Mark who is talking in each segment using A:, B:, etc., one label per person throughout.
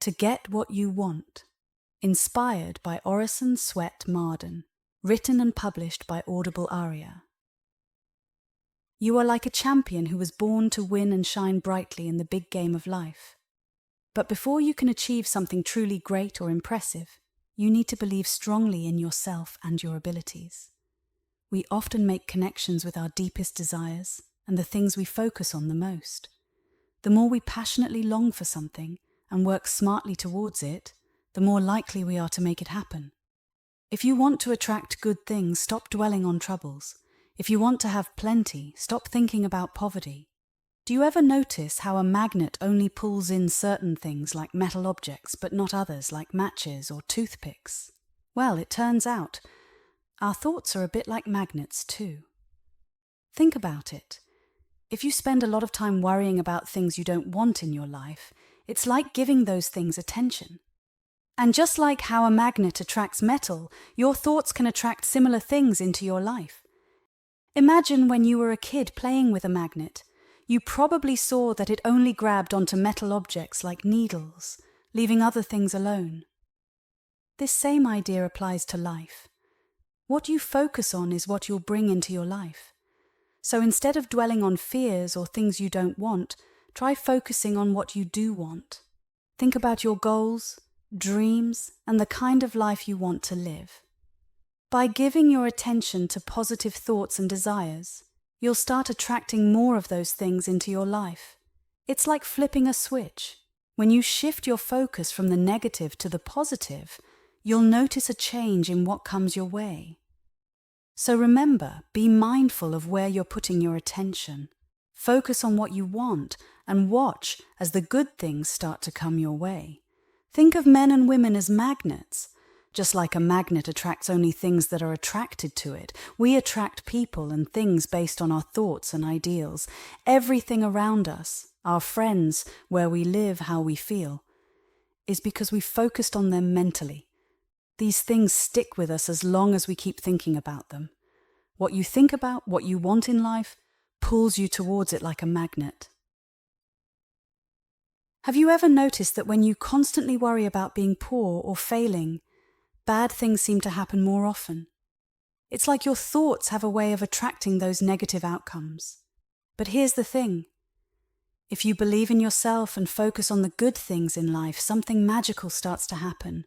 A: To Get What You Want, inspired by Orison Swett Marden, written and published by Audible Aria. You are like a champion who was born to win and shine brightly in the big game of life. But before you can achieve something truly great or impressive, you need to believe strongly in yourself and your abilities. We often make connections with our deepest desires and the things we focus on the most. The more we passionately long for something and work smartly towards it, the more likely we are to make it happen. If you want to attract good things, stop dwelling on troubles. If you want to have plenty, stop thinking about poverty. Do you ever notice how a magnet only pulls in certain things like metal objects, but not others like matches or toothpicks? Well, it turns out our thoughts are a bit like magnets too. Think about it. If you spend a lot of time worrying about things you don't want in your life, it's like giving those things attention. And just like how a magnet attracts metal, your thoughts can attract similar things into your life. Imagine when you were a kid playing with a magnet. You probably saw that it only grabbed onto metal objects like needles, leaving other things alone. This same idea applies to life. What you focus on is what you'll bring into your life. So instead of dwelling on fears or things you don't want, try focusing on what you do want. Think about your goals, dreams, and the kind of life you want to live. By giving your attention to positive thoughts and desires, you'll start attracting more of those things into your life. It's like flipping a switch. When you shift your focus from the negative to the positive, you'll notice a change in what comes your way. So remember, be mindful of where you're putting your attention. Focus on what you want and watch as the good things start to come your way. Think of men and women as magnets. Just like a magnet attracts only things that are attracted to it, we attract people and things based on our thoughts and ideals. Everything around us, our friends, where we live, how we feel, is because we focused on them mentally. These things stick with us as long as we keep thinking about them. What you think about, what you want in life, pulls you towards it like a magnet. Have you ever noticed that when you constantly worry about being poor or failing, bad things seem to happen more often? It's like your thoughts have a way of attracting those negative outcomes. But here's the thing. If you believe in yourself and focus on the good things in life, something magical starts to happen.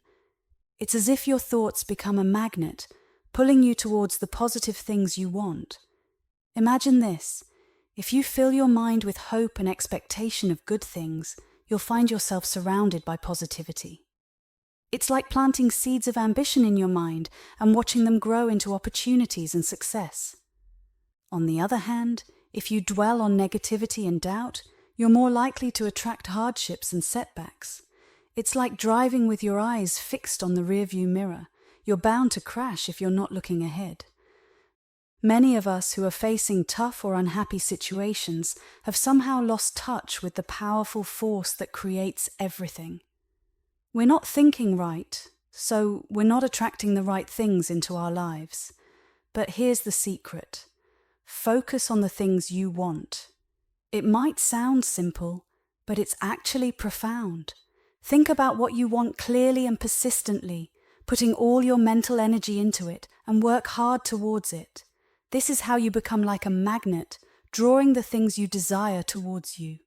A: It's as if your thoughts become a magnet, pulling you towards the positive things you want. Imagine this. If you fill your mind with hope and expectation of good things, you'll find yourself surrounded by positivity. It's like planting seeds of ambition in your mind and watching them grow into opportunities and success. On the other hand, if you dwell on negativity and doubt, you're more likely to attract hardships and setbacks. It's like driving with your eyes fixed on the rearview mirror. You're bound to crash if you're not looking ahead. Many of us who are facing tough or unhappy situations have somehow lost touch with the powerful force that creates everything. We're not thinking right, so we're not attracting the right things into our lives. But here's the secret. Focus on the things you want. It might sound simple, but it's actually profound. Think about what you want clearly and persistently, putting all your mental energy into it and work hard towards it. This is how you become like a magnet, drawing the things you desire towards you.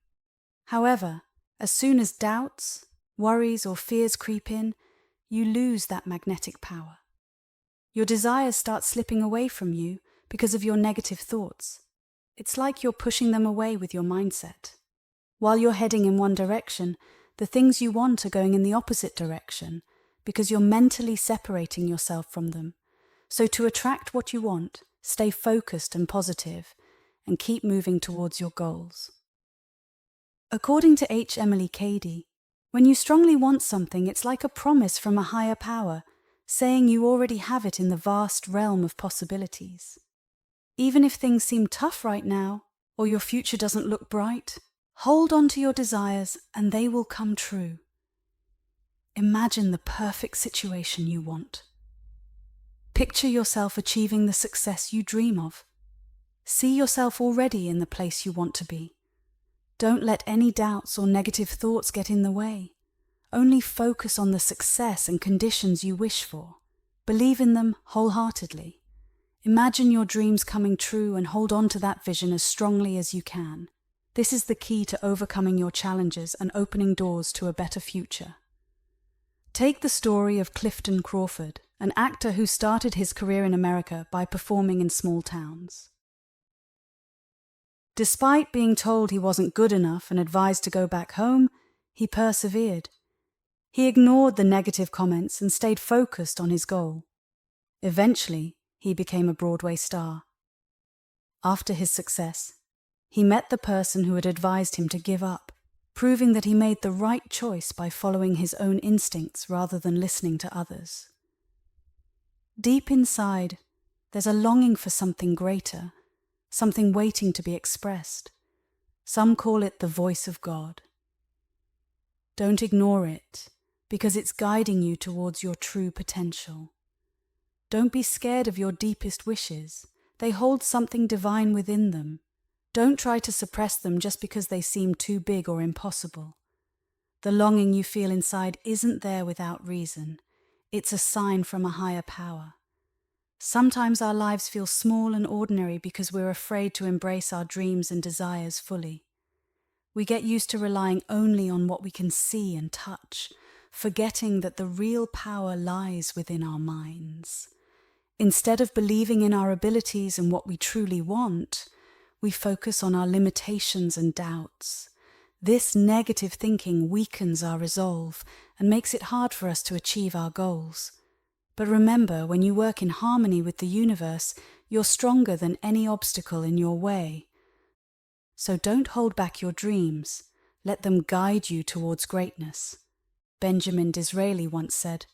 A: However, as soon as doubts, worries or fears creep in, you lose that magnetic power. Your desires start slipping away from you because of your negative thoughts. It's like you're pushing them away with your mindset. While you're heading in one direction, the things you want are going in the opposite direction because you're mentally separating yourself from them. So to attract what you want, stay focused and positive, and keep moving towards your goals. According to H. Emily Cady, when you strongly want something, it's like a promise from a higher power, saying you already have it in the vast realm of possibilities. Even if things seem tough right now, or your future doesn't look bright, hold on to your desires and they will come true. Imagine the perfect situation you want. Picture yourself achieving the success you dream of. See yourself already in the place you want to be. Don't let any doubts or negative thoughts get in the way. Only focus on the success and conditions you wish for. Believe in them wholeheartedly. Imagine your dreams coming true and hold on to that vision as strongly as you can. This is the key to overcoming your challenges and opening doors to a better future. Take the story of Clifton Crawford, an actor who started his career in America by performing in small towns. Despite being told he wasn't good enough and advised to go back home, he persevered. He ignored the negative comments and stayed focused on his goal. Eventually, he became a Broadway star. After his success, he met the person who had advised him to give up, proving that he made the right choice by following his own instincts rather than listening to others. Deep inside, there's a longing for something greater, something waiting to be expressed. Some call it the voice of God. Don't ignore it, because it's guiding you towards your true potential. Don't be scared of your deepest wishes. They hold something divine within them. Don't try to suppress them just because they seem too big or impossible. The longing you feel inside isn't there without reason. It's a sign from a higher power. Sometimes our lives feel small and ordinary because we're afraid to embrace our dreams and desires fully. We get used to relying only on what we can see and touch, forgetting that the real power lies within our minds. Instead of believing in our abilities and what we truly want, we focus on our limitations and doubts. This negative thinking weakens our resolve and makes it hard for us to achieve our goals. But remember, when you work in harmony with the universe, you're stronger than any obstacle in your way. So don't hold back your dreams. Let them guide you towards greatness. Benjamin Disraeli once said,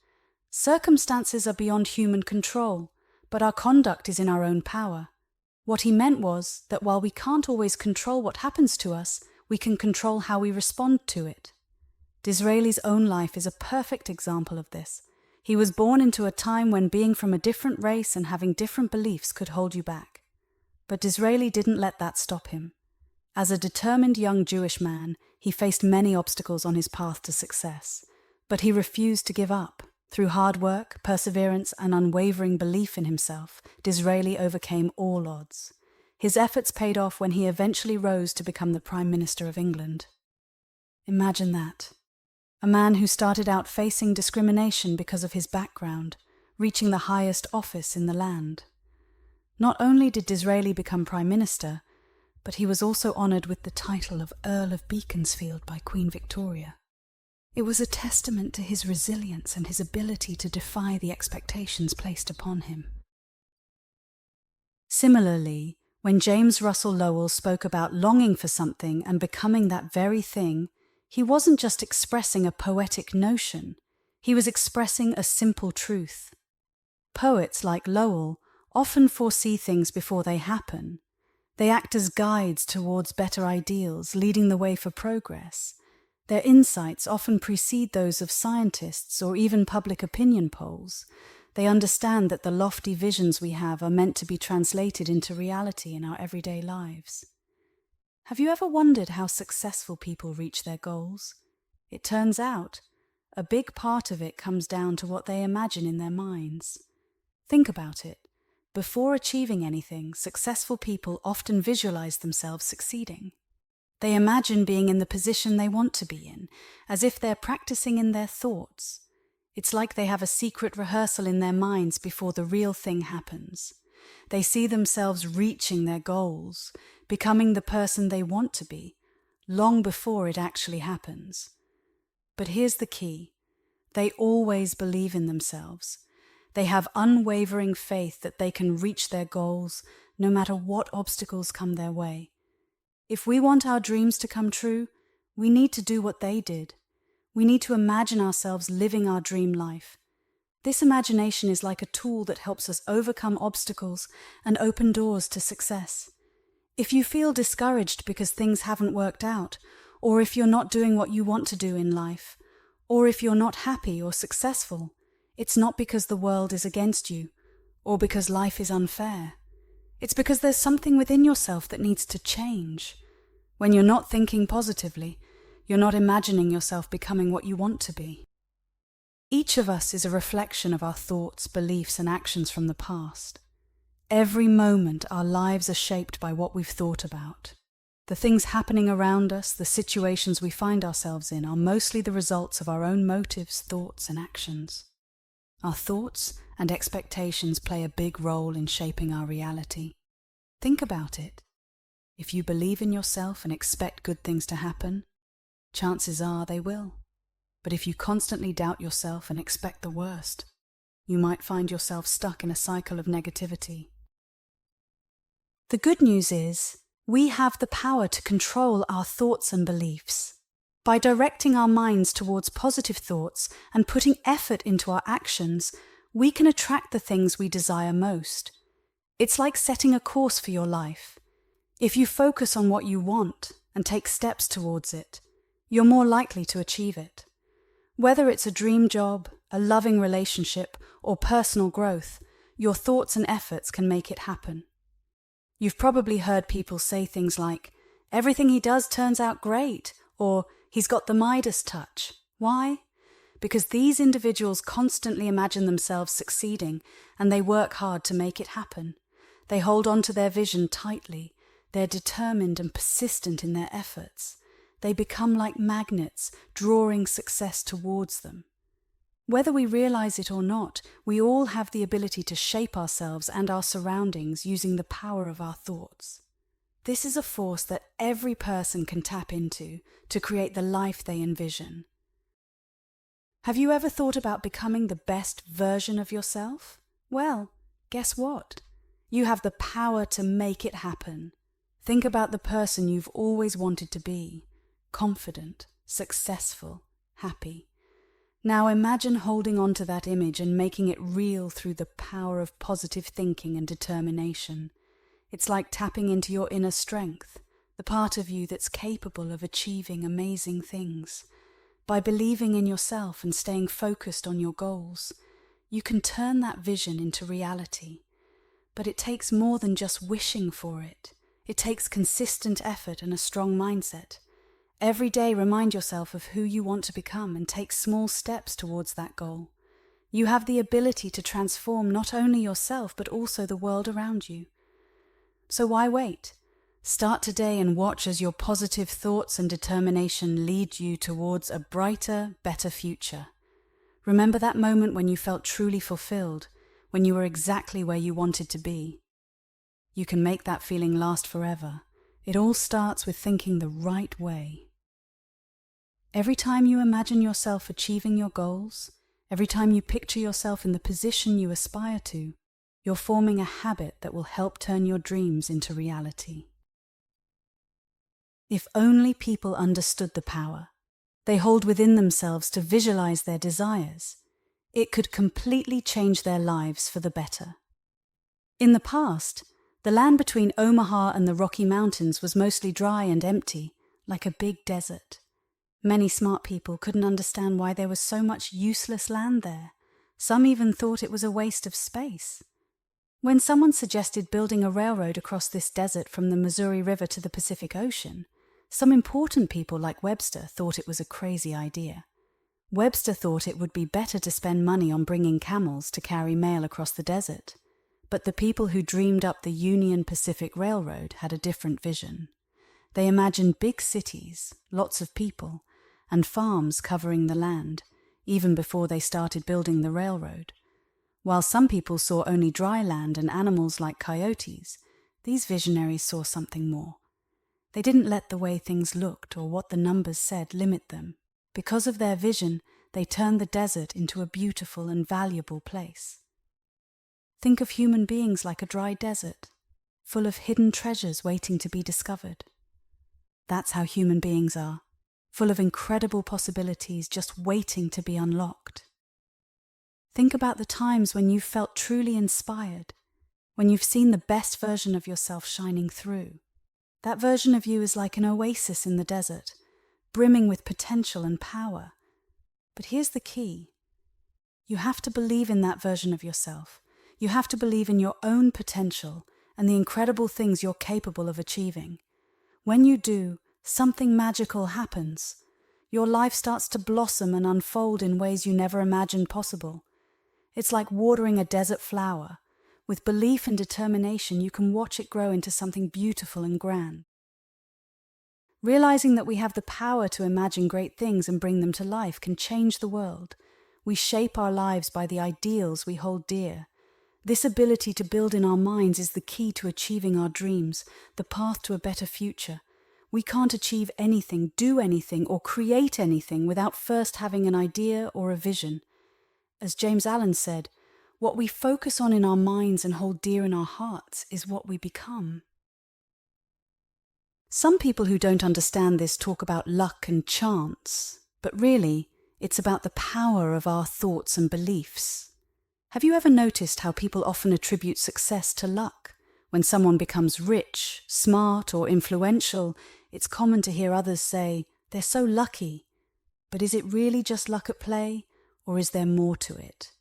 A: "Circumstances are beyond human control, but our conduct is in our own power." What he meant was that while we can't always control what happens to us, we can control how we respond to it. Disraeli's own life is a perfect example of this. He was born into a time when being from a different race and having different beliefs could hold you back. But Disraeli didn't let that stop him. As a determined young Jewish man, he faced many obstacles on his path to success, but he refused to give up. Through hard work, perseverance, and unwavering belief in himself, Disraeli overcame all odds. His efforts paid off when he eventually rose to become the Prime Minister of England. Imagine that. A man who started out facing discrimination because of his background, reaching the highest office in the land. Not only did Disraeli become Prime Minister, but he was also honoured with the title of Earl of Beaconsfield by Queen Victoria. It was a testament to his resilience and his ability to defy the expectations placed upon him. Similarly, when James Russell Lowell spoke about longing for something and becoming that very thing, he wasn't just expressing a poetic notion, he was expressing a simple truth. Poets like Lowell often foresee things before they happen. They act as guides towards better ideals, leading the way for progress. Their insights often precede those of scientists or even public opinion polls. They understand that the lofty visions we have are meant to be translated into reality in our everyday lives. Have you ever wondered how successful people reach their goals? It turns out, a big part of it comes down to what they imagine in their minds. Think about it. Before achieving anything, successful people often visualize themselves succeeding. They imagine being in the position they want to be in, as if they're practicing in their thoughts. It's like they have a secret rehearsal in their minds before the real thing happens. They see themselves reaching their goals, becoming the person they want to be, long before it actually happens. But here's the key. They always believe in themselves. They have unwavering faith that they can reach their goals no matter what obstacles come their way. If we want our dreams to come true, we need to do what they did. We need to imagine ourselves living our dream life. This imagination is like a tool that helps us overcome obstacles and open doors to success. If you feel discouraged because things haven't worked out, or if you're not doing what you want to do in life, or if you're not happy or successful, it's not because the world is against you, or because life is unfair. It's because there's something within yourself that needs to change. When you're not thinking positively, you're not imagining yourself becoming what you want to be. Each of us is a reflection of our thoughts, beliefs, and actions from the past. Every moment our lives are shaped by what we've thought about. The things happening around us, the situations we find ourselves in, are mostly the results of our own motives, thoughts, and actions. Our thoughts and expectations play a big role in shaping our reality. Think about it. If you believe in yourself and expect good things to happen, chances are they will. But if you constantly doubt yourself and expect the worst, you might find yourself stuck in a cycle of negativity. The good news is, we have the power to control our thoughts and beliefs. By directing our minds towards positive thoughts and putting effort into our actions, we can attract the things we desire most. It's like setting a course for your life. If you focus on what you want and take steps towards it, you're more likely to achieve it. Whether it's a dream job, a loving relationship, or personal growth, your thoughts and efforts can make it happen. You've probably heard people say things like, "Everything he does turns out great," or "He's got the Midas touch." Why? Because these individuals constantly imagine themselves succeeding and they work hard to make it happen. They hold on to their vision tightly. They're determined and persistent in their efforts. They become like magnets, drawing success towards them. Whether we realize it or not, we all have the ability to shape ourselves and our surroundings using the power of our thoughts. This is a force that every person can tap into to create the life they envision. Have you ever thought about becoming the best version of yourself? Well, guess what? You have the power to make it happen. Think about the person you've always wanted to be: confident, successful, happy. Now imagine holding on to that image and making it real through the power of positive thinking and determination. It's like tapping into your inner strength, the part of you that's capable of achieving amazing things. By believing in yourself and staying focused on your goals, you can turn that vision into reality. But it takes more than just wishing for it. It takes consistent effort and a strong mindset. Every day remind yourself of who you want to become and take small steps towards that goal. You have the ability to transform not only yourself but also the world around you. So why wait? Start today and watch as your positive thoughts and determination lead you towards a brighter, better future. Remember that moment when you felt truly fulfilled, when you were exactly where you wanted to be. You can make that feeling last forever. It all starts with thinking the right way. Every time you imagine yourself achieving your goals, every time you picture yourself in the position you aspire to, you're forming a habit that will help turn your dreams into reality. If only people understood the power they hold within themselves to visualize their desires, it could completely change their lives for the better. In the past, the land between Omaha and the Rocky Mountains was mostly dry and empty, like a big desert. Many smart people couldn't understand why there was so much useless land there. Some even thought it was a waste of space. When someone suggested building a railroad across this desert from the Missouri River to the Pacific Ocean, some important people like Webster thought it was a crazy idea. Webster thought it would be better to spend money on bringing camels to carry mail across the desert. But the people who dreamed up the Union Pacific Railroad had a different vision. They imagined big cities, lots of people, and farms covering the land, even before they started building the railroad. While some people saw only dry land and animals like coyotes, these visionaries saw something more. They didn't let the way things looked or what the numbers said limit them. Because of their vision, they turned the desert into a beautiful and valuable place. Think of human beings like a dry desert, full of hidden treasures waiting to be discovered. That's how human beings are, full of incredible possibilities just waiting to be unlocked. Think about the times when you've felt truly inspired, when you've seen the best version of yourself shining through. That version of you is like an oasis in the desert, brimming with potential and power. But here's the key. You have to believe in that version of yourself. You have to believe in your own potential and the incredible things you're capable of achieving. When you do, something magical happens. Your life starts to blossom and unfold in ways you never imagined possible. It's like watering a desert flower. With belief and determination, you can watch it grow into something beautiful and grand. Realizing that we have the power to imagine great things and bring them to life can change the world. We shape our lives by the ideals we hold dear. This ability to build in our minds is the key to achieving our dreams, the path to a better future. We can't achieve anything, do anything, or create anything without first having an idea or a vision. As James Allen said, what we focus on in our minds and hold dear in our hearts is what we become. Some people who don't understand this talk about luck and chance, but really, it's about the power of our thoughts and beliefs. Have you ever noticed how people often attribute success to luck? When someone becomes rich, smart, or influential, it's common to hear others say, "They're so lucky." But is it really just luck at play, or is there more to it?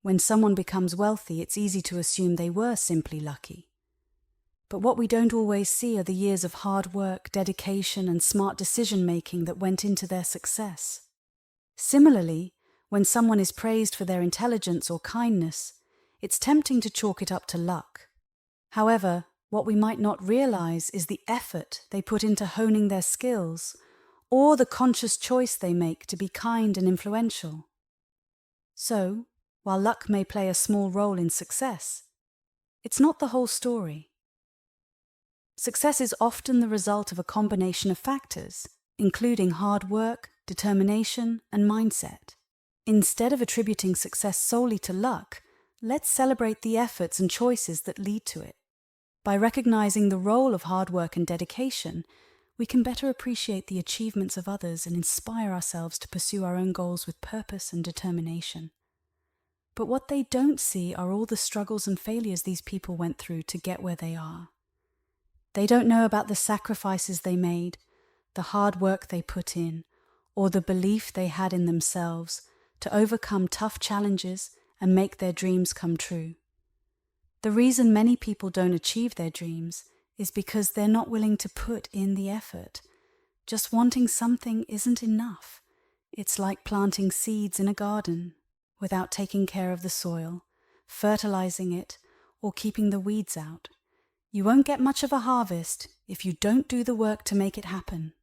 A: When someone becomes wealthy, it's easy to assume they were simply lucky. But what we don't always see are the years of hard work, dedication, and smart decision-making that went into their success. Similarly, when someone is praised for their intelligence or kindness, it's tempting to chalk it up to luck. However, what we might not realize is the effort they put into honing their skills, or the conscious choice they make to be kind and influential. So, while luck may play a small role in success, it's not the whole story. Success is often the result of a combination of factors, including hard work, determination, and mindset. Instead of attributing success solely to luck, let's celebrate the efforts and choices that lead to it. By recognizing the role of hard work and dedication, we can better appreciate the achievements of others and inspire ourselves to pursue our own goals with purpose and determination. But what they don't see are all the struggles and failures these people went through to get where they are. They don't know about the sacrifices they made, the hard work they put in, or the belief they had in themselves to overcome tough challenges and make their dreams come true. The reason many people don't achieve their dreams is because they're not willing to put in the effort. Just wanting something isn't enough. It's like planting seeds in a garden without taking care of the soil, fertilizing it, or keeping the weeds out. You won't get much of a harvest if you don't do the work to make it happen.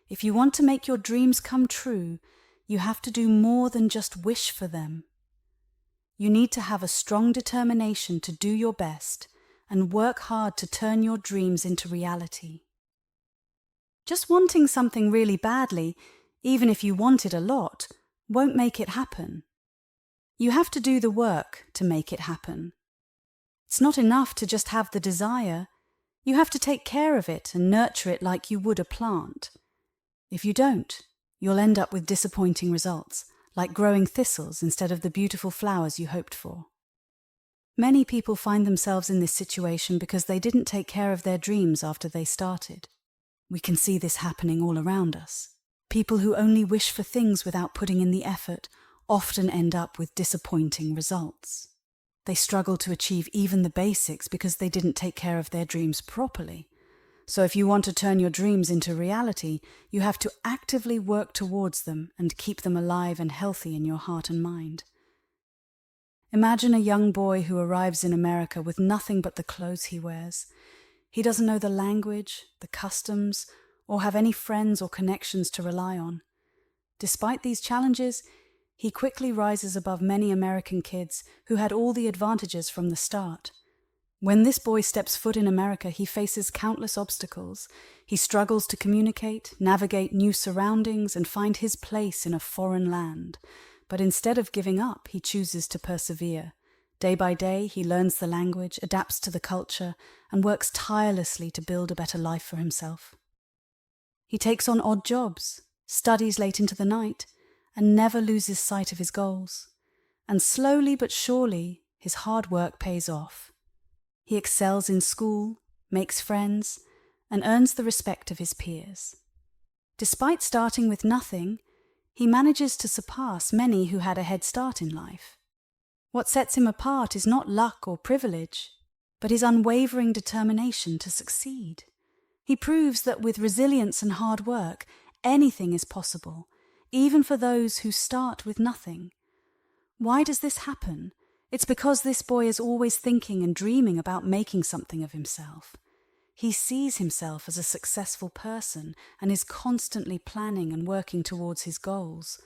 A: If you want to make your dreams come true, you have to do more than just wish for them. You need to have a strong determination to do your best and work hard to turn your dreams into reality. Just wanting something really badly, even if you want it a lot, won't make it happen. You have to do the work to make it happen. It's not enough to just have the desire. You have to take care of it and nurture it like you would a plant. If you don't, you'll end up with disappointing results, like growing thistles instead of the beautiful flowers you hoped for. Many people find themselves in this situation because they didn't take care of their dreams after they started. We can see this happening all around us. People who only wish for things without putting in the effort often end up with disappointing results. They struggle to achieve even the basics because they didn't take care of their dreams properly. So if you want to turn your dreams into reality, you have to actively work towards them and keep them alive and healthy in your heart and mind. Imagine a young boy who arrives in America with nothing but the clothes he wears. He doesn't know the language, the customs, or have any friends or connections to rely on. Despite these challenges, he quickly rises above many American kids who had all the advantages from the start. When this boy steps foot in America, he faces countless obstacles. He struggles to communicate, navigate new surroundings, and find his place in a foreign land. But instead of giving up, he chooses to persevere. Day by day, he learns the language, adapts to the culture, and works tirelessly to build a better life for himself. He takes on odd jobs, studies late into the night, and never loses sight of his goals. And slowly but surely, his hard work pays off. He excels in school, makes friends, and earns the respect of his peers. Despite starting with nothing, he manages to surpass many who had a head start in life. What sets him apart is not luck or privilege, but his unwavering determination to succeed. He proves that with resilience and hard work, anything is possible, even for those who start with nothing. Why does this happen? It's because this boy is always thinking and dreaming about making something of himself. He sees himself as a successful person and is constantly planning and working towards his goals.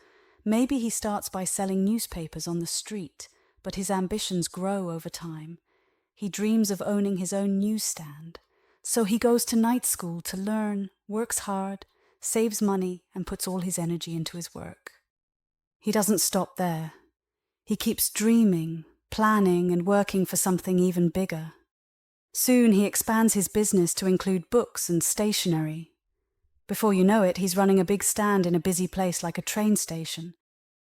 A: Maybe he starts by selling newspapers on the street, but his ambitions grow over time. He dreams of owning his own newsstand. So he goes to night school to learn, works hard, saves money, and puts all his energy into his work. He doesn't stop there. He keeps dreaming, planning, and working for something even bigger. Soon he expands his business to include books and stationery. Before you know it, he's running a big stand in a busy place like a train station.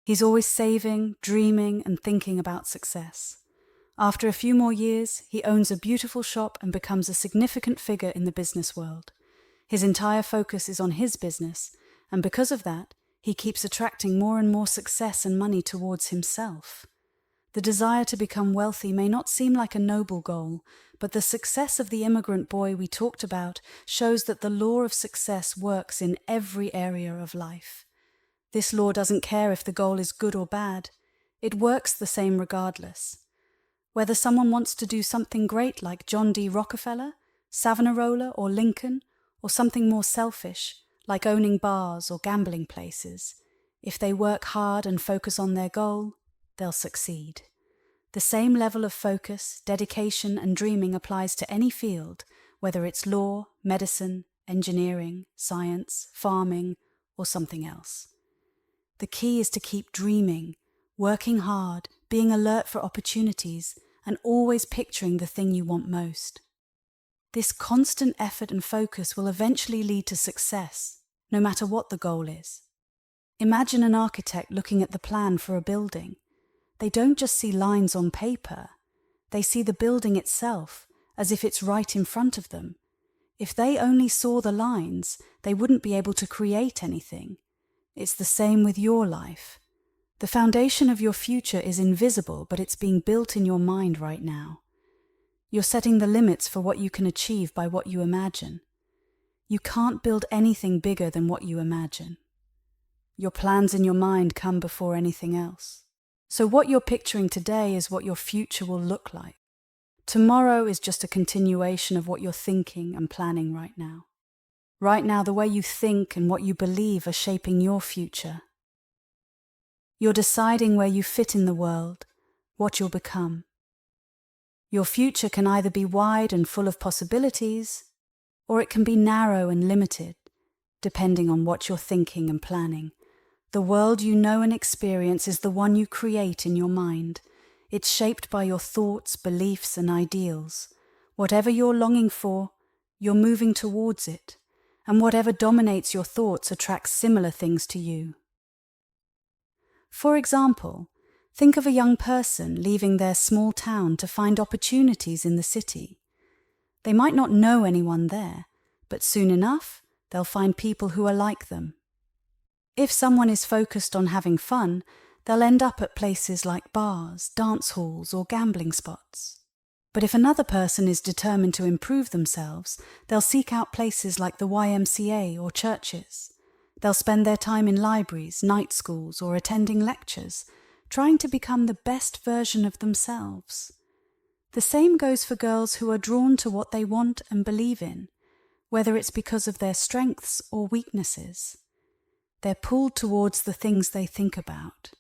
A: He's always saving, dreaming, and thinking about success. After a few more years, he owns a beautiful shop and becomes a significant figure in the business world. His entire focus is on his business, and because of that, he keeps attracting more and more success and money towards himself. The desire to become wealthy may not seem like a noble goal, but the success of the immigrant boy we talked about shows that the law of success works in every area of life. This law doesn't care if the goal is good or bad. It works the same regardless. Whether someone wants to do something great like John D. Rockefeller, Savonarola, or Lincoln, or something more selfish like owning bars or gambling places, if they work hard and focus on their goal, they'll succeed. The same level of focus, dedication, and dreaming applies to any field, whether it's law, medicine, engineering, science, farming, or something else. The key is to keep dreaming, working hard, being alert for opportunities, and always picturing the thing you want most. This constant effort and focus will eventually lead to success, no matter what the goal is. Imagine an architect looking at the plan for a building. They don't just see lines on paper. They see the building itself, as if it's right in front of them. If they only saw the lines, they wouldn't be able to create anything. It's the same with your life. The foundation of your future is invisible, but it's being built in your mind right now. You're setting the limits for what you can achieve by what you imagine. You can't build anything bigger than what you imagine. Your plans in your mind come before anything else. So what you're picturing today is what your future will look like. Tomorrow is just a continuation of what you're thinking and planning right now. Right now, the way you think and what you believe are shaping your future. You're deciding where you fit in the world, what you'll become. Your future can either be wide and full of possibilities, or it can be narrow and limited, depending on what you're thinking and planning. The world you know and experience is the one you create in your mind. It's shaped by your thoughts, beliefs, and ideals. Whatever you're longing for, you're moving towards it, and whatever dominates your thoughts attracts similar things to you. For example, think of a young person leaving their small town to find opportunities in the city. They might not know anyone there, but soon enough, they'll find people who are like them. If someone is focused on having fun, they'll end up at places like bars, dance halls, or gambling spots. But if another person is determined to improve themselves, they'll seek out places like the YMCA or churches. They'll spend their time in libraries, night schools, or attending lectures, trying to become the best version of themselves. The same goes for girls who are drawn to what they want and believe in, whether it's because of their strengths or weaknesses. They're pulled towards the things they think about,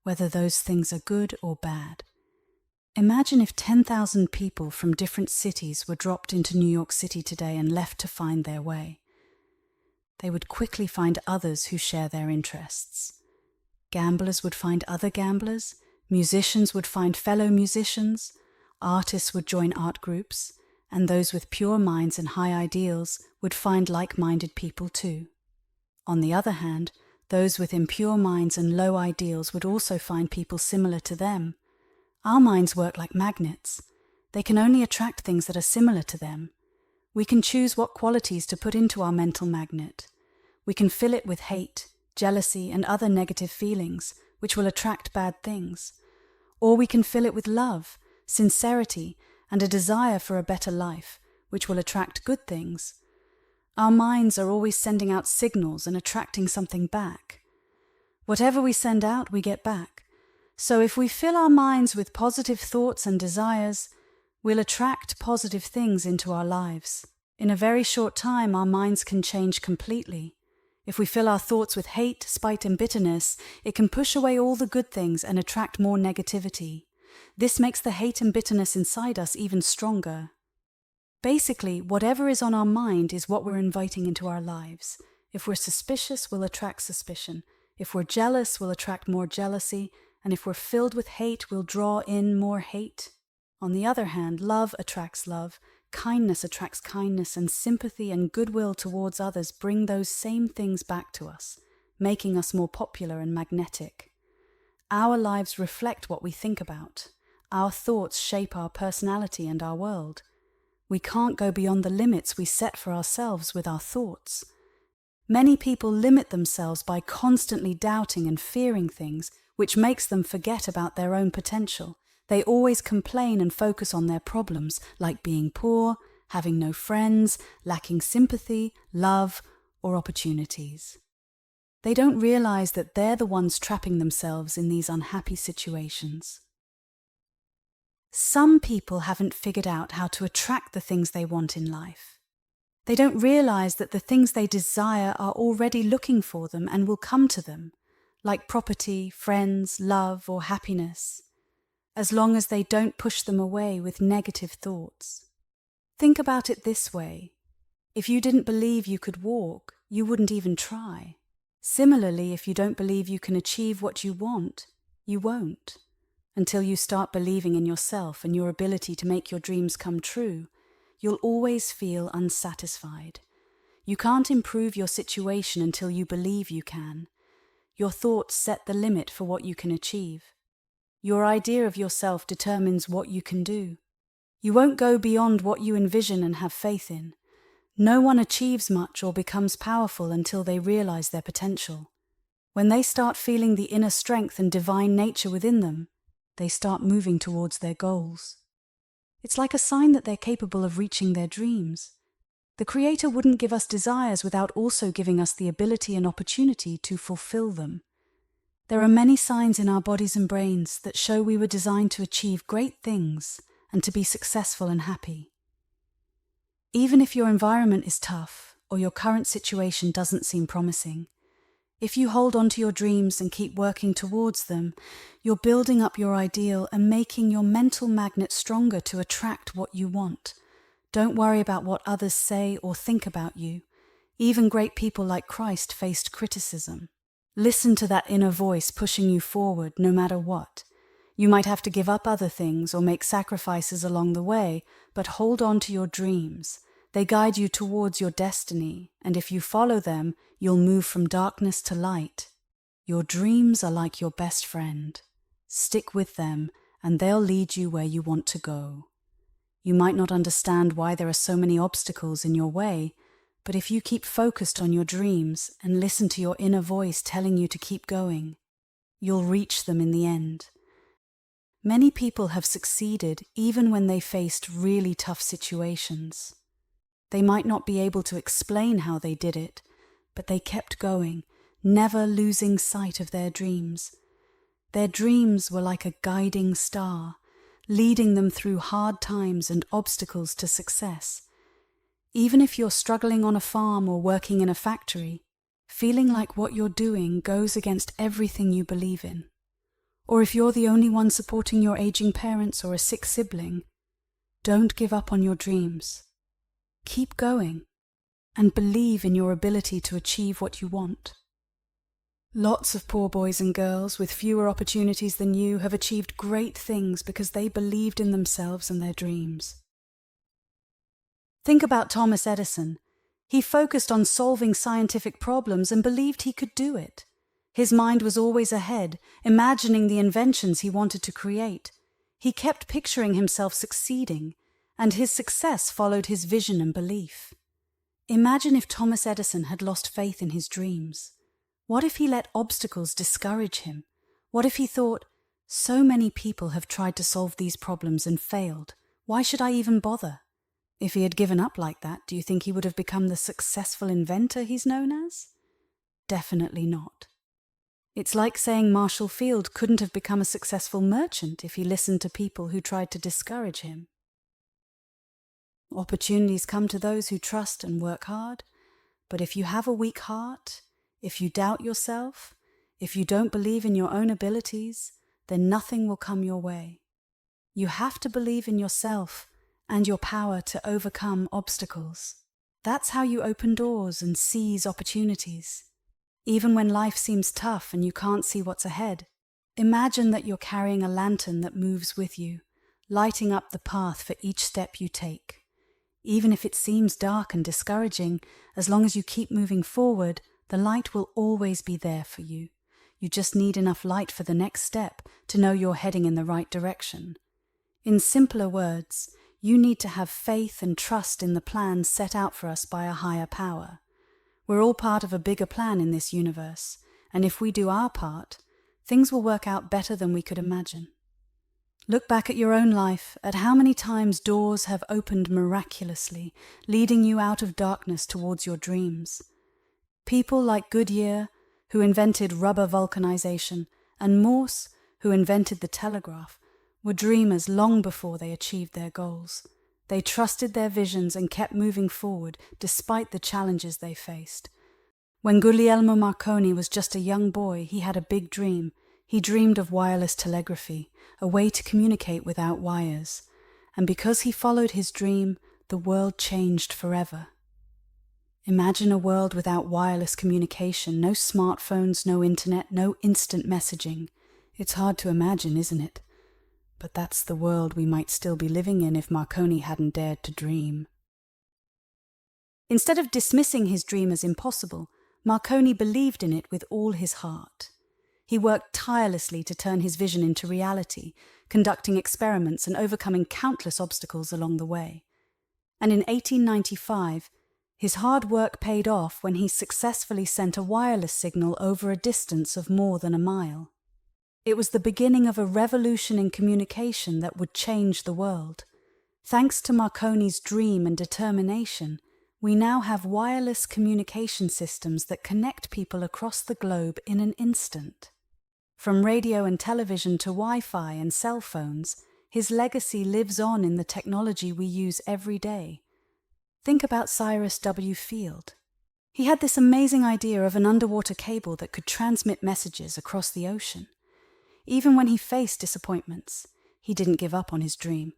A: whether those things are good or bad. Imagine if 10,000 people from different cities were dropped into New York City today and left to find their way. They would quickly find others who share their interests. Gamblers would find other gamblers, musicians would find fellow musicians, artists would join art groups, and those with pure minds and high ideals would find like-minded people too. On the other hand, those with impure minds and low ideals would also find people similar to them. Our minds work like magnets. They can only attract things that are similar to them. We can choose what qualities to put into our mental magnet. We can fill it with hate, jealousy, and other negative feelings, which will attract bad things. Or we can fill it with love, sincerity, and a desire for a better life, which will attract good things. Our minds are always sending out signals and attracting something back. Whatever we send out, we get back. So if we fill our minds with positive thoughts and desires, we'll attract positive things into our lives. In a very short time, our minds can change completely. If we fill our thoughts with hate, spite, and bitterness, it can push away all the good things and attract more negativity. This makes the hate and bitterness inside us even stronger. Basically, whatever is on our mind is what we're inviting into our lives. If we're suspicious, we'll attract suspicion. If we're jealous, we'll attract more jealousy. And if we're filled with hate, we'll draw in more hate. On the other hand, love attracts love, kindness attracts kindness, and sympathy and goodwill towards others bring those same things back to us, making us more popular and magnetic. Our lives reflect what we think about. Our thoughts shape our personality and our world. We can't go beyond the limits we set for ourselves with our thoughts. Many people limit themselves by constantly doubting and fearing things, which makes them forget about their own potential. They always complain and focus on their problems, like being poor, having no friends, lacking sympathy, love, or opportunities. They don't realize that they're the ones trapping themselves in these unhappy situations. Some people haven't figured out how to attract the things they want in life. They don't realize that the things they desire are already looking for them and will come to them, like property, friends, love, or happiness, as long as they don't push them away with negative thoughts. Think about it this way. If you didn't believe you could walk, you wouldn't even try. Similarly, if you don't believe you can achieve what you want, you won't. Until you start believing in yourself and your ability to make your dreams come true, you'll always feel unsatisfied. You can't improve your situation until you believe you can. Your thoughts set the limit for what you can achieve. Your idea of yourself determines what you can do. You won't go beyond what you envision and have faith in. No one achieves much or becomes powerful until they realize their potential. When they start feeling the inner strength and divine nature within them, they start moving towards their goals. It's like a sign that they're capable of reaching their dreams. The Creator wouldn't give us desires without also giving us the ability and opportunity to fulfill them. There are many signs in our bodies and brains that show we were designed to achieve great things and to be successful and happy. Even if your environment is tough or your current situation doesn't seem promising, if you hold on to your dreams and keep working towards them, you're building up your ideal and making your mental magnet stronger to attract what you want. Don't worry about what others say or think about you. Even great people like Christ faced criticism. Listen to that inner voice pushing you forward no matter what. You might have to give up other things or make sacrifices along the way, but hold on to your dreams. They guide you towards your destiny, and if you follow them, you'll move from darkness to light. Your dreams are like your best friend. Stick with them, and they'll lead you where you want to go. You might not understand why there are so many obstacles in your way, but if you keep focused on your dreams and listen to your inner voice telling you to keep going, you'll reach them in the end. Many people have succeeded even when they faced really tough situations. They might not be able to explain how they did it, but they kept going, never losing sight of their dreams. Their dreams were like a guiding star, leading them through hard times and obstacles to success. Even if you're struggling on a farm or working in a factory, feeling like what you're doing goes against everything you believe in, or if you're the only one supporting your aging parents or a sick sibling, don't give up on your dreams. Keep going and believe in your ability to achieve what you want. Lots of poor boys and girls with fewer opportunities than you have achieved great things because they believed in themselves and their dreams. Think about Thomas Edison. He focused on solving scientific problems and believed he could do it. His mind was always ahead, imagining the inventions he wanted to create. He kept picturing himself succeeding, and his success followed his vision and belief. Imagine if Thomas Edison had lost faith in his dreams. What if he let obstacles discourage him? What if he thought, so many people have tried to solve these problems and failed. Why should I even bother? If he had given up like that, do you think he would have become the successful inventor he's known as? Definitely not. It's like saying Marshall Field couldn't have become a successful merchant if he listened to people who tried to discourage him. Opportunities come to those who trust and work hard, but if you have a weak heart, if you doubt yourself, if you don't believe in your own abilities, then nothing will come your way. You have to believe in yourself and your power to overcome obstacles. That's how you open doors and seize opportunities. Even when life seems tough and you can't see what's ahead, imagine that you're carrying a lantern that moves with you, lighting up the path for each step you take. Even if it seems dark and discouraging, as long as you keep moving forward, the light will always be there for you. You just need enough light for the next step to know you're heading in the right direction. In simpler words, you need to have faith and trust in the plans set out for us by a higher power. We're all part of a bigger plan in this universe, and if we do our part, things will work out better than we could imagine. Look back at your own life, at how many times doors have opened miraculously, leading you out of darkness towards your dreams. People like Goodyear, who invented rubber vulcanization, and Morse, who invented the telegraph, were dreamers long before they achieved their goals. They trusted their visions and kept moving forward despite the challenges they faced. When Guglielmo Marconi was just a young boy, he had a big dream. He dreamed of wireless telegraphy, a way to communicate without wires. And because he followed his dream, the world changed forever. Imagine a world without wireless communication, no smartphones, no internet, no instant messaging. It's hard to imagine, isn't it? But that's the world we might still be living in if Marconi hadn't dared to dream. Instead of dismissing his dream as impossible, Marconi believed in it with all his heart. He worked tirelessly to turn his vision into reality, conducting experiments and overcoming countless obstacles along the way. And in 1895, his hard work paid off when he successfully sent a wireless signal over a distance of more than a mile. It was the beginning of a revolution in communication that would change the world. Thanks to Marconi's dream and determination, we now have wireless communication systems that connect people across the globe in an instant. From radio and television to Wi-Fi and cell phones, his legacy lives on in the technology we use every day. Think about Cyrus W. Field. He had this amazing idea of an underwater cable that could transmit messages across the ocean. Even when he faced disappointments, he didn't give up on his dream.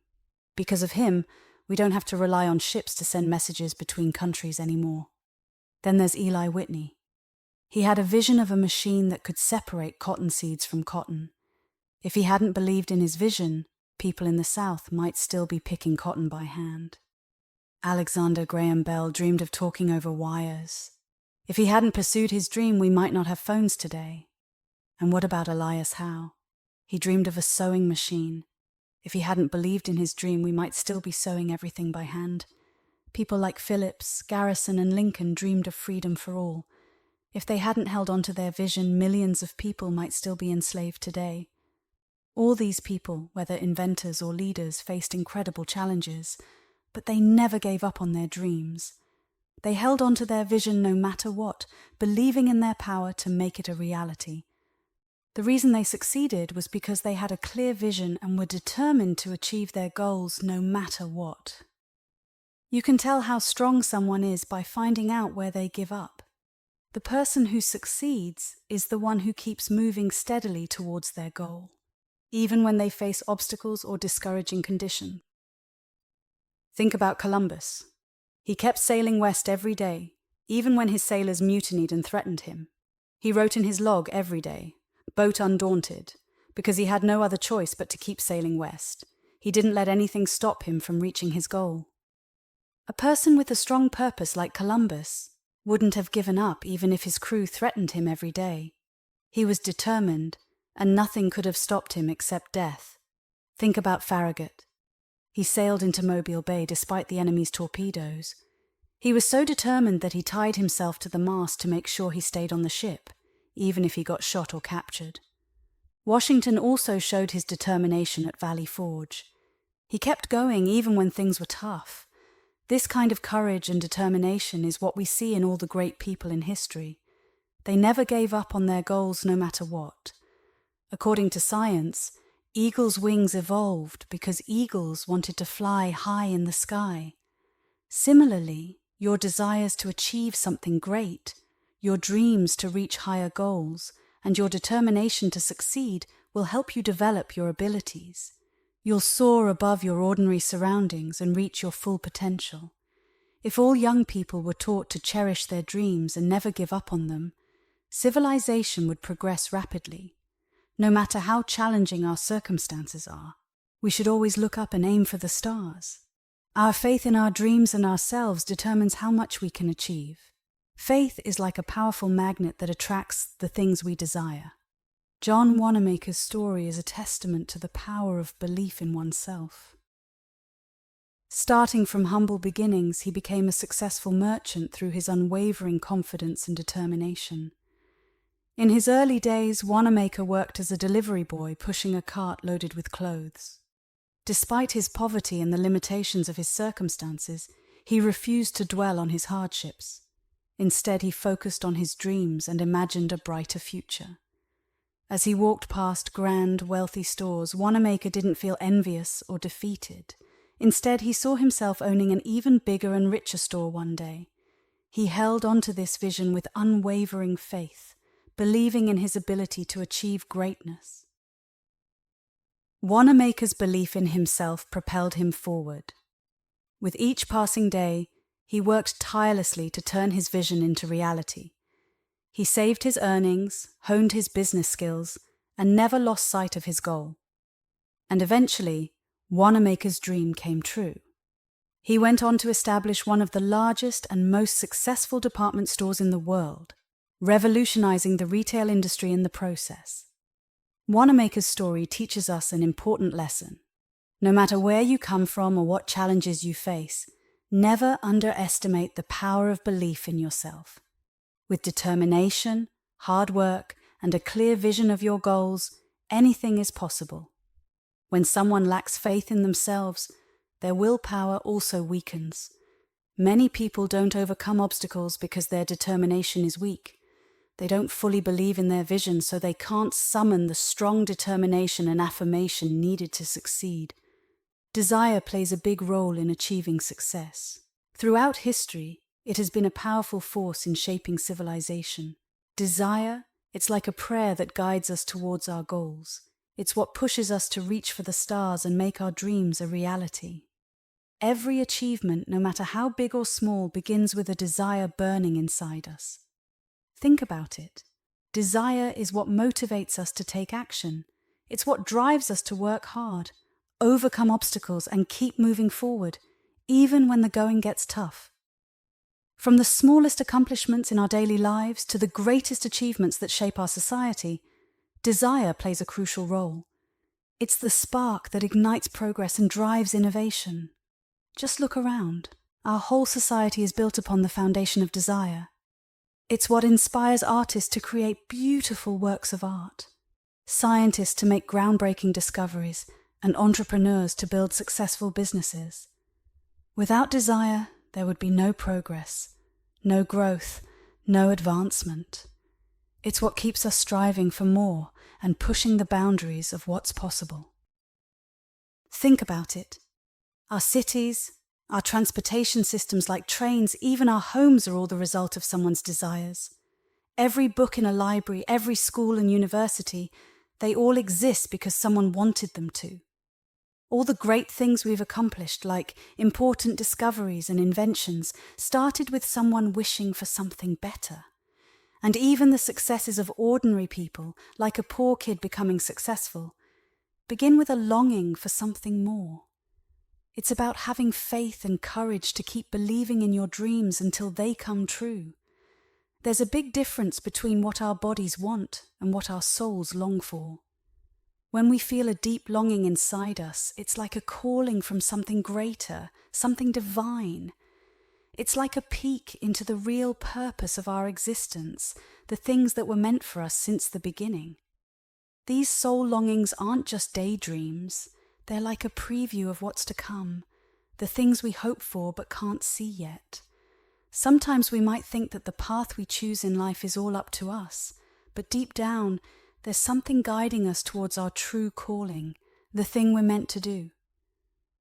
A: Because of him, we don't have to rely on ships to send messages between countries anymore. Then there's Eli Whitney. He had a vision of a machine that could separate cotton seeds from cotton. If he hadn't believed in his vision, people in the South might still be picking cotton by hand. Alexander Graham Bell dreamed of talking over wires. If he hadn't pursued his dream, we might not have phones today. And what about Elias Howe? He dreamed of a sewing machine. If he hadn't believed in his dream, we might still be sewing everything by hand. People like Phillips, Garrison, and Lincoln dreamed of freedom for all. If they hadn't held on to their vision, millions of people might still be enslaved today. All these people, whether inventors or leaders, faced incredible challenges, but they never gave up on their dreams. They held on to their vision no matter what, believing in their power to make it a reality. The reason they succeeded was because they had a clear vision and were determined to achieve their goals no matter what. You can tell how strong someone is by finding out where they give up. The person who succeeds is the one who keeps moving steadily towards their goal, even when they face obstacles or discouraging conditions. Think about Columbus. He kept sailing west every day, even when his sailors mutinied and threatened him. He wrote in his log every day, "Boat undaunted," because he had no other choice but to keep sailing west. He didn't let anything stop him from reaching his goal. A person with a strong purpose like Columbus wouldn't have given up even if his crew threatened him every day. He was determined, and nothing could have stopped him except death. Think about Farragut. He sailed into Mobile Bay despite the enemy's torpedoes. He was so determined that he tied himself to the mast to make sure he stayed on the ship, even if he got shot or captured. Washington also showed his determination at Valley Forge. He kept going even when things were tough. This kind of courage and determination is what we see in all the great people in history. They never gave up on their goals no matter what. According to science, eagles' wings evolved because eagles wanted to fly high in the sky. Similarly, your desires to achieve something great, your dreams to reach higher goals, and your determination to succeed will help you develop your abilities. You'll soar above your ordinary surroundings and reach your full potential. If all young people were taught to cherish their dreams and never give up on them, civilization would progress rapidly. No matter how challenging our circumstances are, we should always look up and aim for the stars. Our faith in our dreams and ourselves determines how much we can achieve. Faith is like a powerful magnet that attracts the things we desire. John Wanamaker's story is a testament to the power of belief in oneself. Starting from humble beginnings, he became a successful merchant through his unwavering confidence and determination. In his early days, Wanamaker worked as a delivery boy pushing a cart loaded with clothes. Despite his poverty and the limitations of his circumstances, he refused to dwell on his hardships. Instead, he focused on his dreams and imagined a brighter future. As he walked past grand, wealthy stores, Wanamaker didn't feel envious or defeated. Instead, he saw himself owning an even bigger and richer store one day. He held on to this vision with unwavering faith, believing in his ability to achieve greatness. Wanamaker's belief in himself propelled him forward. With each passing day, he worked tirelessly to turn his vision into reality. He saved his earnings, honed his business skills, and never lost sight of his goal. And eventually, Wanamaker's dream came true. He went on to establish one of the largest and most successful department stores in the world, revolutionizing the retail industry in the process. Wanamaker's story teaches us an important lesson. No matter where you come from or what challenges you face, never underestimate the power of belief in yourself. With determination, hard work, and a clear vision of your goals, anything is possible. When someone lacks faith in themselves, their willpower also weakens. Many people don't overcome obstacles because their determination is weak. They don't fully believe in their vision, so they can't summon the strong determination and affirmation needed to succeed. Desire plays a big role in achieving success. Throughout history, it has been a powerful force in shaping civilization. Desire, it's like a prayer that guides us towards our goals. It's what pushes us to reach for the stars and make our dreams a reality. Every achievement, no matter how big or small, begins with a desire burning inside us. Think about it. Desire is what motivates us to take action. It's what drives us to work hard, overcome obstacles, and keep moving forward, even when the going gets tough. From the smallest accomplishments in our daily lives to the greatest achievements that shape our society, desire plays a crucial role. It's the spark that ignites progress and drives innovation. Just look around. Our whole society is built upon the foundation of desire. It's what inspires artists to create beautiful works of art, scientists to make groundbreaking discoveries, and entrepreneurs to build successful businesses. Without desire, there would be no progress, no growth, no advancement. It's what keeps us striving for more and pushing the boundaries of what's possible. Think about it. Our cities, our transportation systems like trains, even our homes are all the result of someone's desires. Every book in a library, every school and university, they all exist because someone wanted them to. All the great things we've accomplished, like important discoveries and inventions, started with someone wishing for something better. And even the successes of ordinary people, like a poor kid becoming successful, begin with a longing for something more. It's about having faith and courage to keep believing in your dreams until they come true. There's a big difference between what our bodies want and what our souls long for. When we feel a deep longing inside us, it's like a calling from something greater, something divine. It's like a peek into the real purpose of our existence, the things that were meant for us since the beginning. These soul longings aren't just daydreams. They're like a preview of what's to come, the things we hope for but can't see yet. Sometimes we might think that the path we choose in life is all up to us, but deep down, there's something guiding us towards our true calling, the thing we're meant to do.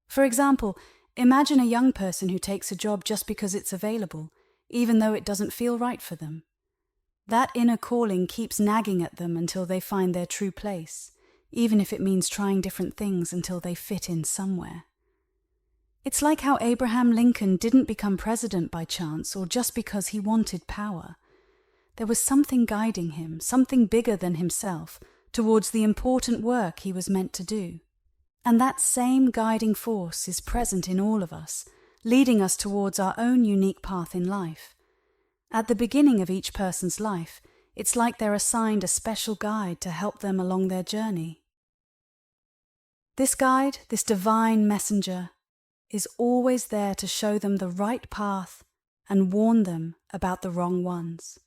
A: For example, imagine a young person who takes a job just because it's available, even though it doesn't feel right for them. That inner calling keeps nagging at them until they find their true place, even if it means trying different things until they fit in somewhere. It's like how Abraham Lincoln didn't become president by chance or just because he wanted power. There was something guiding him, something bigger than himself, towards the important work he was meant to do. And that same guiding force is present in all of us, leading us towards our own unique path in life. At the beginning of each person's life, it's like they're assigned a special guide to help them along their journey. This guide, this divine messenger, is always there to show them the right path and warn them about the wrong ones.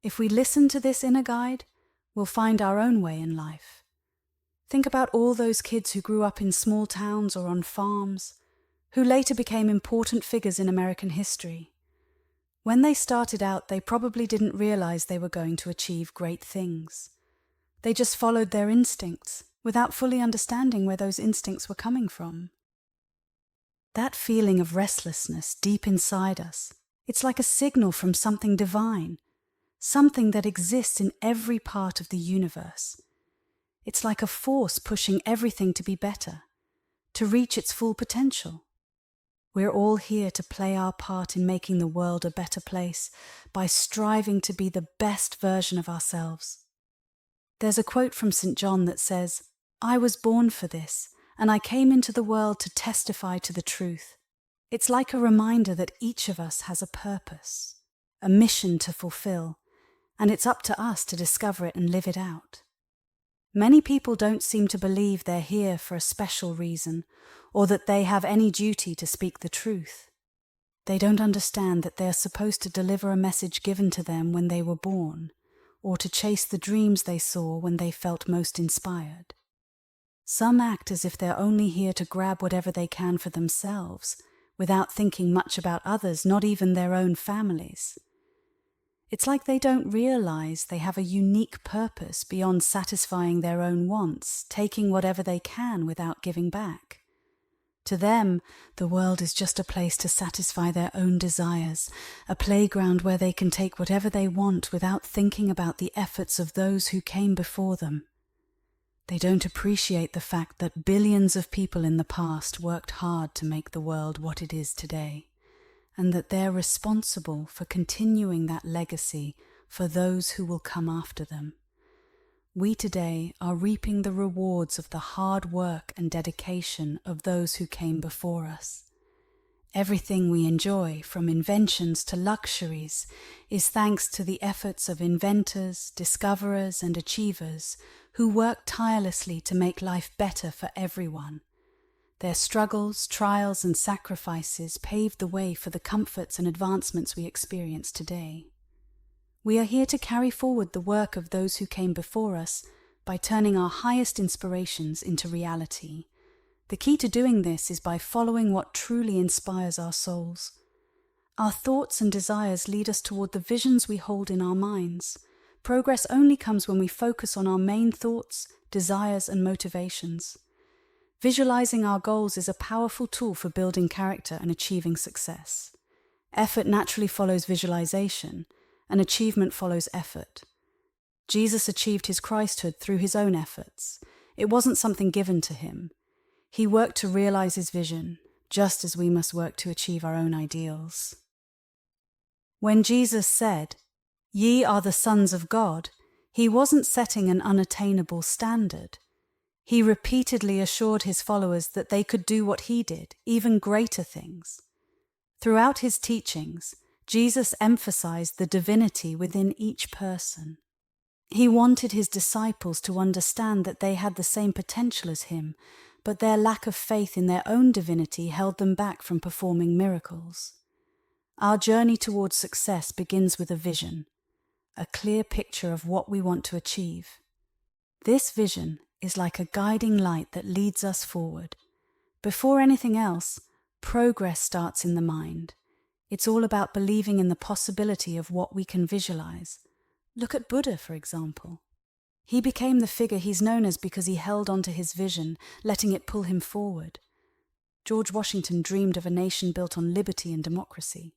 A: If we listen to this inner guide, we'll find our own way in life. Think about all those kids who grew up in small towns or on farms, who later became important figures in American history. When they started out, they probably didn't realize they were going to achieve great things. They just followed their instincts, without fully understanding where those instincts were coming from. That feeling of restlessness deep inside us, it's like a signal from something divine, something that exists in every part of the universe. It's like a force pushing everything to be better, to reach its full potential. We're all here to play our part in making the world a better place by striving to be the best version of ourselves. There's a quote from St. John that says, "I was born for this, and I came into the world to testify to the truth." It's like a reminder that each of us has a purpose, a mission to fulfill, and it's up to us to discover it and live it out. Many people don't seem to believe they're here for a special reason, or that they have any duty to speak the truth. They don't understand that they're supposed to deliver a message given to them when they were born, or to chase the dreams they saw when they felt most inspired. Some act as if they're only here to grab whatever they can for themselves, without thinking much about others, not even their own families. It's like they don't realize they have a unique purpose beyond satisfying their own wants, taking whatever they can without giving back. To them, the world is just a place to satisfy their own desires, a playground where they can take whatever they want without thinking about the efforts of those who came before them. They don't appreciate the fact that billions of people in the past worked hard to make the world what it is today, and that they're responsible for continuing that legacy for those who will come after them. We today are reaping the rewards of the hard work and dedication of those who came before us. Everything we enjoy, from inventions to luxuries, is thanks to the efforts of inventors, discoverers, and achievers who work tirelessly to make life better for everyone. Their struggles, trials, and sacrifices paved the way for the comforts and advancements we experience today. We are here to carry forward the work of those who came before us by turning our highest inspirations into reality. The key to doing this is by following what truly inspires our souls. Our thoughts and desires lead us toward the visions we hold in our minds. Progress only comes when we focus on our main thoughts, desires, and motivations. Visualizing our goals is a powerful tool for building character and achieving success. Effort naturally follows visualization, and achievement follows effort. Jesus achieved his Christhood through his own efforts. It wasn't something given to him. He worked to realize his vision, just as we must work to achieve our own ideals. When Jesus said, "Ye are the sons of God," he wasn't setting an unattainable standard. He repeatedly assured his followers that they could do what he did, even greater things. Throughout his teachings, Jesus emphasized the divinity within each person. He wanted his disciples to understand that they had the same potential as him, but their lack of faith in their own divinity held them back from performing miracles. Our journey towards success begins with a vision, a clear picture of what we want to achieve. This vision is like a guiding light that leads us forward. Before anything else, progress starts in the mind. It's all about believing in the possibility of what we can visualize. Look at Buddha, for example. He became the figure he's known as because he held onto his vision, letting it pull him forward. George Washington dreamed of a nation built on liberty and democracy.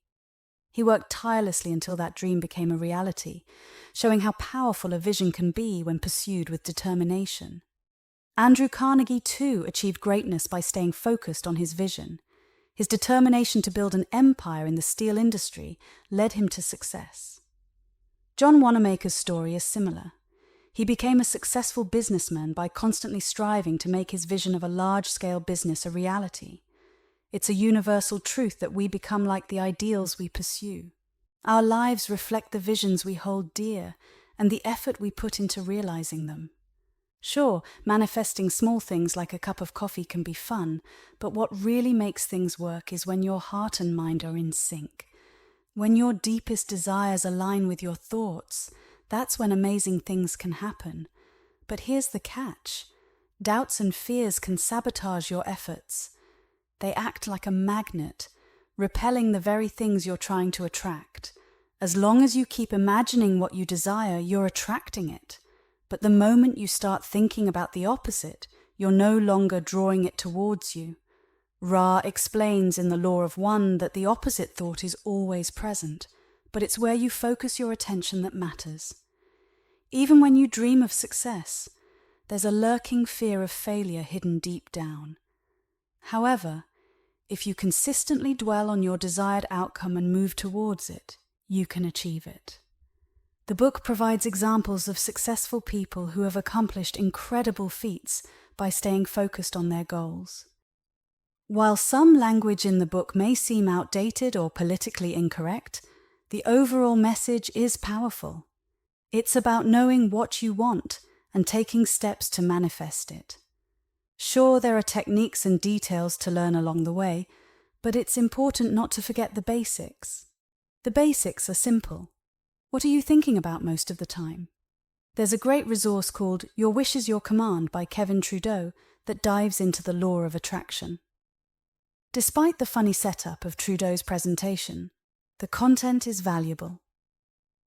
A: He worked tirelessly until that dream became a reality, showing how powerful a vision can be when pursued with determination. Andrew Carnegie, too, achieved greatness by staying focused on his vision. His determination to build an empire in the steel industry led him to success. John Wanamaker's story is similar. He became a successful businessman by constantly striving to make his vision of a large-scale business a reality. It's a universal truth that we become like the ideals we pursue. Our lives reflect the visions we hold dear and the effort we put into realizing them. Sure, manifesting small things like a cup of coffee can be fun, but what really makes things work is when your heart and mind are in sync. When your deepest desires align with your thoughts, that's when amazing things can happen. But here's the catch. Doubts and fears can sabotage your efforts. They act like a magnet, repelling the very things you're trying to attract. As long as you keep imagining what you desire, you're attracting it. But the moment you start thinking about the opposite, you're no longer drawing it towards you. Ra explains in the Law of One that the opposite thought is always present, but it's where you focus your attention that matters. Even when you dream of success, there's a lurking fear of failure hidden deep down. However, if you consistently dwell on your desired outcome and move towards it, you can achieve it. The book provides examples of successful people who have accomplished incredible feats by staying focused on their goals. While some language in the book may seem outdated or politically incorrect, the overall message is powerful. It's about knowing what you want and taking steps to manifest it. Sure, there are techniques and details to learn along the way, but it's important not to forget the basics. The basics are simple. What are you thinking about most of the time? There's a great resource called Your Wish is Your Command by Kevin Trudeau that dives into the law of attraction. Despite the funny setup of Trudeau's presentation, the content is valuable.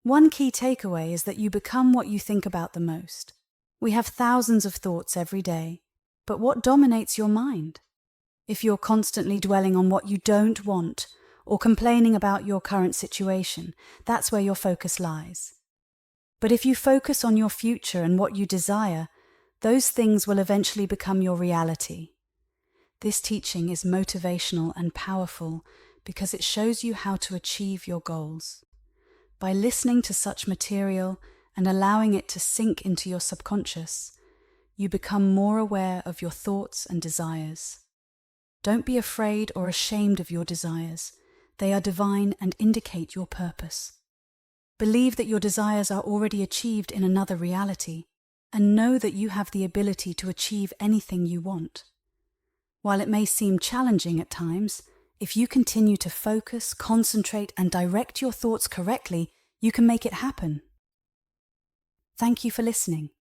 A: One key takeaway is that you become what you think about the most. We have thousands of thoughts every day, but what dominates your mind? If you're constantly dwelling on what you don't want or complaining about your current situation, that's where your focus lies. But if you focus on your future and what you desire, those things will eventually become your reality. This teaching is motivational and powerful because it shows you how to achieve your goals. By listening to such material and allowing it to sink into your subconscious, you become more aware of your thoughts and desires. Don't be afraid or ashamed of your desires. They are divine and indicate your purpose. Believe that your desires are already achieved in another reality, and know that you have the ability to achieve anything you want. While it may seem challenging at times, if you continue to focus, concentrate, and direct your thoughts correctly, you can make it happen. Thank you for listening.